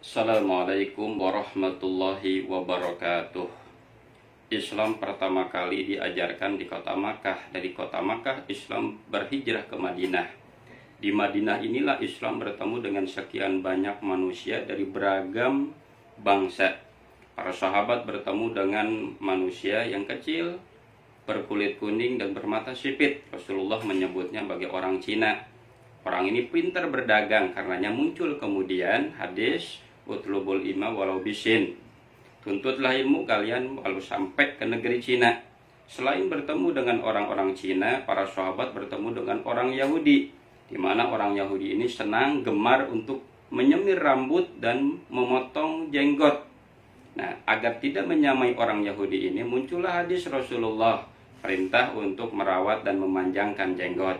Assalamualaikum warahmatullahi wabarakatuh. Islam pertama kali diajarkan di kota Makkah. Dari kota Makkah Islam berhijrah ke Madinah. Di Madinah inilah Islam bertemu dengan sekian banyak manusia dari beragam bangsa. Para sahabat bertemu dengan manusia yang kecil, berkulit kuning dan bermata sipit. Rasulullah menyebutnya sebagai orang Cina. Orang ini pintar berdagang, karenanya muncul kemudian hadis utlubul ilma walau bisin. Tuntutlah ilmu kalian kalau sampai ke negeri Cina. Selain bertemu dengan orang-orang Cina, para sahabat bertemu dengan orang Yahudi, di mana orang Yahudi ini senang gemar untuk menyemir rambut dan memotong jenggot. Nah, agar tidak menyamai orang Yahudi ini, muncullah hadis Rasulullah, perintah untuk merawat dan memanjangkan jenggot.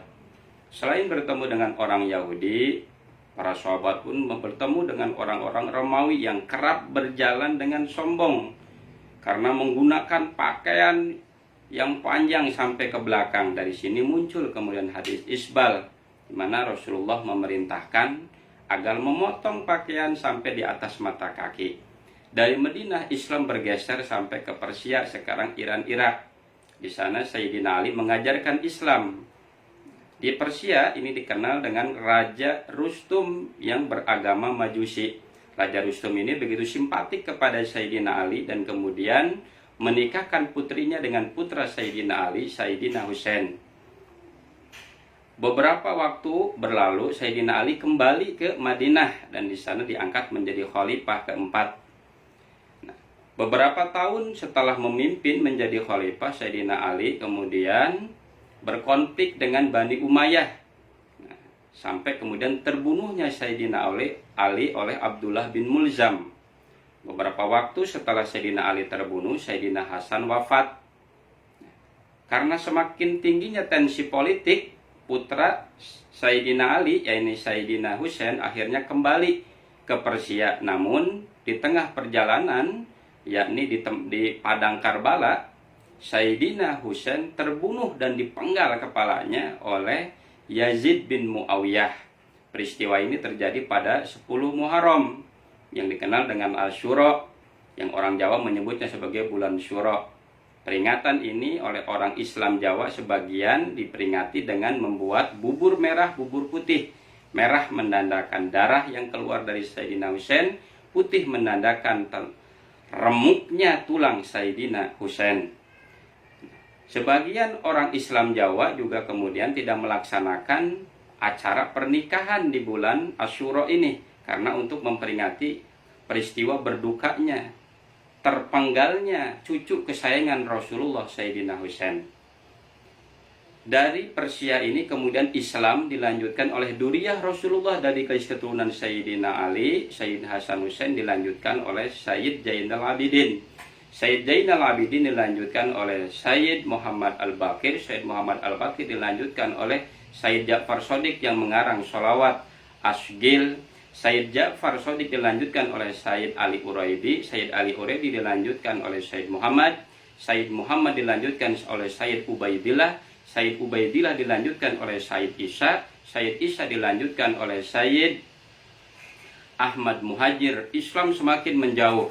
Selain bertemu dengan orang Yahudi, para sahabat pun bertemu dengan orang-orang Romawi yang kerap berjalan dengan sombong karena menggunakan pakaian yang panjang sampai ke belakang. Dari sini muncul kemudian hadis isbal, di mana Rasulullah memerintahkan agar memotong pakaian sampai di atas mata kaki. Dari Madinah Islam bergeser sampai ke Persia, sekarang Iran, Irak. Di sana Sayyidina Ali mengajarkan Islam. Di Persia ini dikenal dengan Raja Rustum yang beragama Majusi. Raja Rustum ini begitu simpatik kepada Sayyidina Ali dan kemudian menikahkan putrinya dengan putra Sayyidina Ali, Sayyidina Husain. Beberapa waktu berlalu, Sayyidina Ali kembali ke Madinah dan di sana diangkat menjadi khalifah keempat. Beberapa tahun setelah memimpin menjadi khalifah, Sayyidina Ali kemudian berkonflik dengan Bani Umayyah. Sampai kemudian terbunuhnya Sayyidina Ali oleh Abdullah bin Mulzam. Beberapa waktu setelah Sayyidina Ali terbunuh, Sayyidina Hasan wafat. Karena semakin tingginya tensi politik, putra Sayyidina Ali, yaitu Sayyidina Husain, akhirnya kembali ke Persia. Namun di tengah perjalanan, yakni di padang Karbala, Sayyidina Husain terbunuh dan dipenggal kepalanya oleh Yazid bin Muawiyah. Peristiwa ini terjadi pada 10 Muharram yang dikenal dengan Asyura, yang orang Jawa menyebutnya sebagai bulan Syura. Peringatan ini oleh orang Islam Jawa sebagian diperingati dengan membuat bubur merah, bubur putih. Merah menandakan darah yang keluar dari Sayyidina Husain, putih menandakan remuknya tulang Sayyidina Husain. Sebagian orang Islam Jawa juga kemudian tidak melaksanakan acara pernikahan di bulan Asyura ini karena untuk memperingati peristiwa berdukanya, terpenggalnya cucu kesayangan Rasulullah Sayyidina Husain. Dari Persia ini kemudian Islam dilanjutkan oleh duriyah Rasulullah dari keturunan Sayyidina Ali, Sayyid Hasan Husain dilanjutkan oleh Sayyid Zainal Abidin. Sayyid Zainal Abidin dilanjutkan oleh Sayyid Muhammad Al-Baqir. Sayyid Muhammad Al-Baqir dilanjutkan oleh Sayyid Ja'far Shadiq yang mengarang sholawat Asgil. Sayyid Ja'far Shadiq dilanjutkan oleh Sayyid Ali Uraidi. Sayyid Ali Uraidi dilanjutkan oleh Sayyid Muhammad. Sayyid Muhammad dilanjutkan oleh Sayyid Ubaidillah. Sayyid Ubaidillah dilanjutkan oleh Sayyid Isa. Sayyid Isa dilanjutkan oleh Sayyid Ahmad Muhajir. Islam semakin menjauh.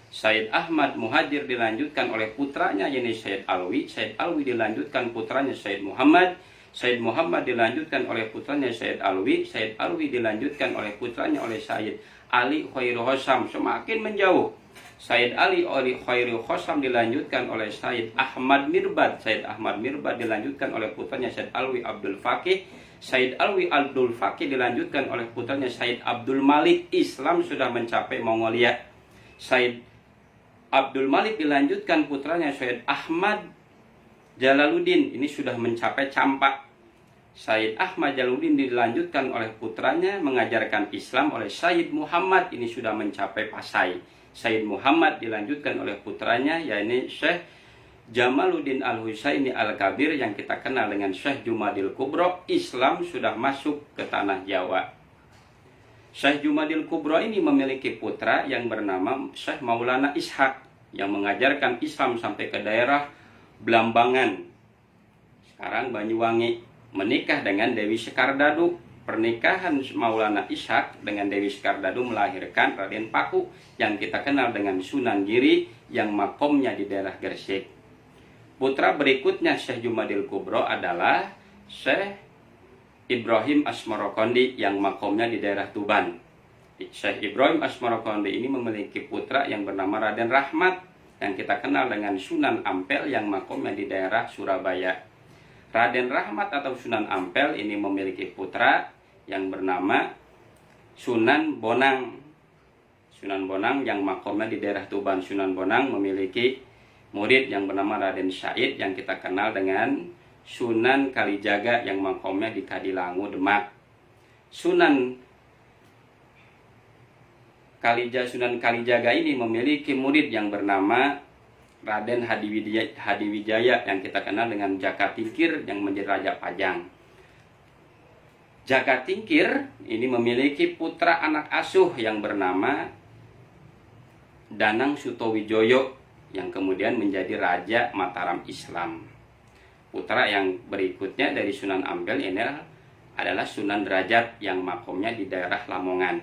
Sayyid Ahmad Muhajir dilanjutkan oleh putranya yaitu Sayyid Alwi. Sayyid Alwi dilanjutkan putranya Sayyid Muhammad. Sayyid Muhammad dilanjutkan oleh putranya Sayyid Alwi. Sayyid Alwi dilanjutkan oleh putranya oleh Sayyid Ali Khairul Khosam. Semakin menjauh. Sayyid Ali Khairul Khosam dilanjutkan oleh Sayyid Ahmad Mirbad. Sayyid Ahmad Mirbad dilanjutkan oleh putranya Sayyid Alwi Abdul Faqih. Sayyid Alwi Abdul Faqih dilanjutkan oleh putranya Sayyid Abdul Malik. Islam sudah mencapai Mongolia. Sayyid Abdul Malik dilanjutkan putranya Sayyid Ahmad Jalaluddin, ini sudah mencapai Campak. Sayyid Ahmad Jalaluddin dilanjutkan oleh putranya mengajarkan Islam oleh Sayyid Muhammad, ini sudah mencapai Pasai. Sayyid Muhammad dilanjutkan oleh putranya yaitu Syekh Jamaluddin Al-Husaini Al-Kabir yang kita kenal dengan Syekh Jumadil Kubro. Islam sudah masuk ke tanah Jawa. Syekh Jumadil Kubro ini memiliki putra yang bernama Syekh Maulana Ishaq yang mengajarkan Islam sampai ke daerah Blambangan, sekarang Banyuwangi, menikah dengan Dewi Sekardadu. pernikahan Maulana Ishak dengan Dewi Skardado melahirkan Raden Paku yang kita kenal dengan Sunan Giri yang makomnya di daerah Gresik. Putra berikutnya Syekh Jumadil Kubro adalah Syekh Ibrahim Asmarokondi yang makomnya di daerah Tuban. Syekh Ibrahim Asmarokondi ini memiliki putra yang bernama Raden Rahmat yang kita kenal dengan Sunan Ampel yang makomnya di daerah Surabaya. Raden Rahmat atau Sunan Ampel ini memiliki putra yang bernama Sunan Bonang. Sunan Bonang yang makomnya di daerah Tuban. Sunan Bonang memiliki murid yang bernama Raden Syahid yang kita kenal dengan Sunan Kalijaga yang makomnya di Kadilangu, Demak. Sunan Kalijaga ini memiliki murid yang bernama Raden Hadiwijaya yang kita kenal dengan Jaka Tingkir yang menjadi Raja Pajang. Jaka Tingkir ini memiliki putra anak asuh yang bernama Danang Sutowijoyo yang kemudian menjadi Raja Mataram Islam. Putra yang berikutnya dari Sunan Ampel ini adalah Sunan Derajat yang makomnya di daerah Lamongan.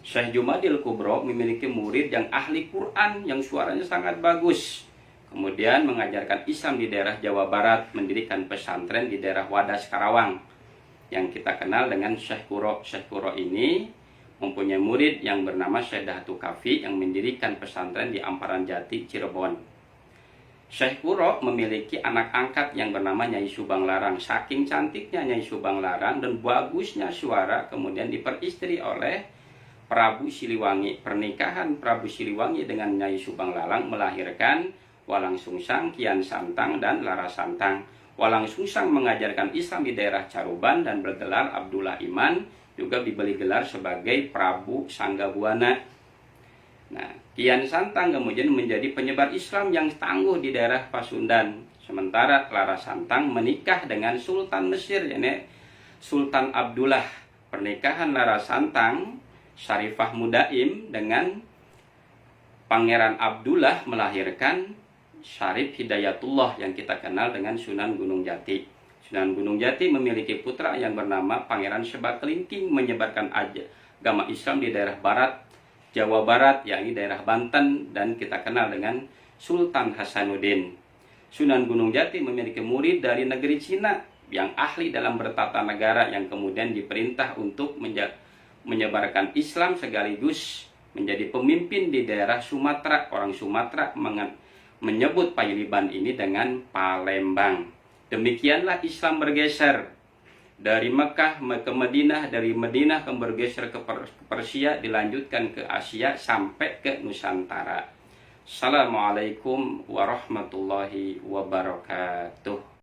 Syekh Jumadil Kubro memiliki murid yang ahli Quran yang suaranya sangat bagus. Kemudian mengajarkan Islam di daerah Jawa Barat, mendirikan pesantren di daerah Wadas Karawang yang kita kenal dengan Syekh Kuro. Syekh Kuro ini mempunyai murid yang bernama Syekh Dahatu Kafi yang mendirikan pesantren di Amparan Jati, Cirebon. Syekh Kuro memiliki anak angkat yang bernama Nyai Subang Larang. Saking cantiknya Nyai Subang Larang dan bagusnya suara, kemudian diperistri oleh Prabu Siliwangi. Pernikahan Prabu Siliwangi dengan Nyai Subang Larang melahirkan Walang Sungsang, Kian Santang, dan Lara Santang. Walang Sungsang mengajarkan Islam di daerah Caruban dan bergelar Abdullah Iman, juga diberi gelar sebagai Prabu Sanggabuana. Nah, Kian Santang kemudian menjadi penyebar Islam yang tangguh di daerah Pasundan. Sementara Lara Santang menikah dengan Sultan Mesir, yakni Sultan Abdullah. Pernikahan Lara Santang, Syarifah Mudaim dengan Pangeran Abdullah melahirkan Syarif Hidayatullah yang kita kenal dengan Sunan Gunung Jati. Sunan Gunung Jati memiliki putra yang bernama Pangeran Sebakelinting menyebarkan agama Islam di daerah barat Jawa Barat, yakni daerah Banten, dan kita kenal dengan Sultan Hasanuddin. Sunan Gunung Jati memiliki murid dari negeri Cina yang ahli dalam bertata negara yang kemudian diperintah untuk menyebarkan Islam sekaligus menjadi pemimpin di daerah Sumatera. Orang Sumatera menyebut Payiliban ini dengan Palembang. Demikianlah Islam bergeser dari Mekah ke Madinah, dari Madinah bergeser ke Persia, dilanjutkan ke Asia sampai ke Nusantara. Assalamualaikum warahmatullahi wabarakatuh.